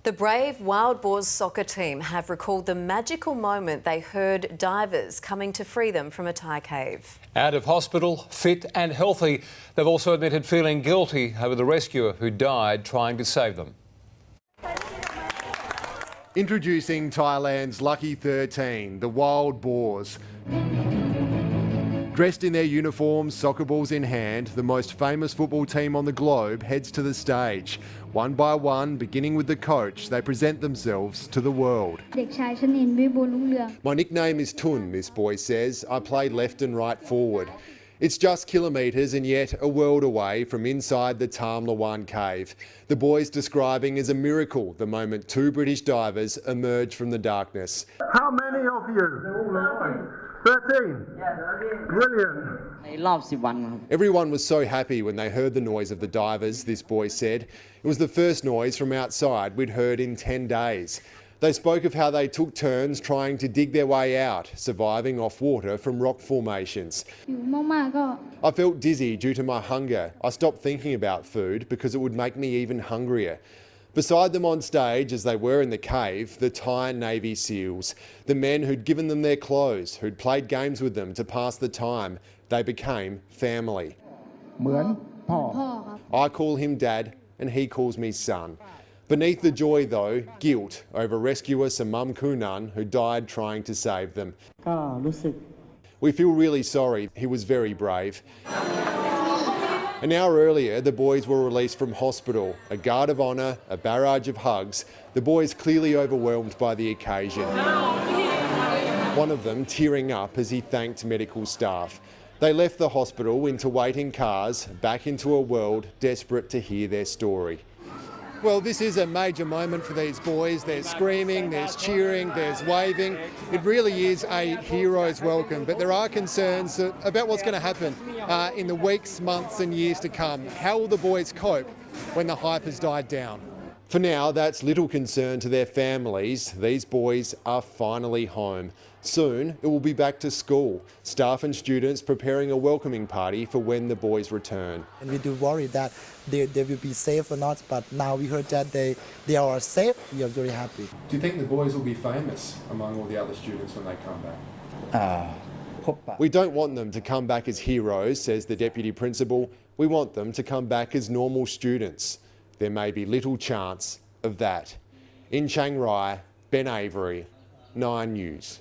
The brave Wild Boars soccer team have recalled the magical moment they heard divers coming to free them from a Thai cave. Out of hospital, fit and healthy, they've also admitted feeling guilty over the rescuer who died trying to save them. Introducing Thailand's lucky 13, the Wild Boars. Dressed in their uniforms, soccer balls in hand, the most famous football team on the globe heads to the stage. One by one, beginning with the coach, they present themselves to the world. My nickname is Tun, this boy says. I play left and right forward. It's just kilometres and yet a world away from inside the Tham Lawan cave. The boys describing as a miracle the moment two British divers emerge from the darkness. How many of you? 13? Yeah, 13. Brilliant. Everyone was so happy when they heard the noise of the divers, this boy said. It was the first noise from outside we'd heard in 10 days. They spoke of how they took turns trying to dig their way out, surviving off water from rock formations. I felt dizzy due to my hunger. I stopped thinking about food because it would make me even hungrier. Beside them on stage, as they were in the cave, the Thai Navy SEALs, the men who'd given them their clothes, who'd played games with them to pass the time. They became family. I call him Dad and he calls me son. Beneath the joy though, guilt over rescuer Samam Kunan who died trying to save them. We feel really sorry, he was very brave. An hour earlier, the boys were released from hospital. A guard of honour, a barrage of hugs, the boys clearly overwhelmed by the occasion. One of them tearing up as he thanked medical staff. They left the hospital into waiting cars, back into a world desperate to hear their story. Well, this is a major moment for these boys. There's screaming, there's cheering, there's waving. It really is a hero's welcome, but there are concerns about what's going to happen in the weeks, months and years to come. How will the boys cope when the hype has died down? For now, that's little concern to their families. These boys are finally home. Soon, it will be back to school. Staff and students preparing a welcoming party for when the boys return. And we do worry that they will be safe or not, but now we heard that they are safe. We are very happy. Do you think the boys will be famous among all the other students when they come back? We don't want them to come back as heroes, says the Deputy Principal. We want them to come back as normal students. There may be little chance of that. In Chiang Rai, Ben Avery, 9 News.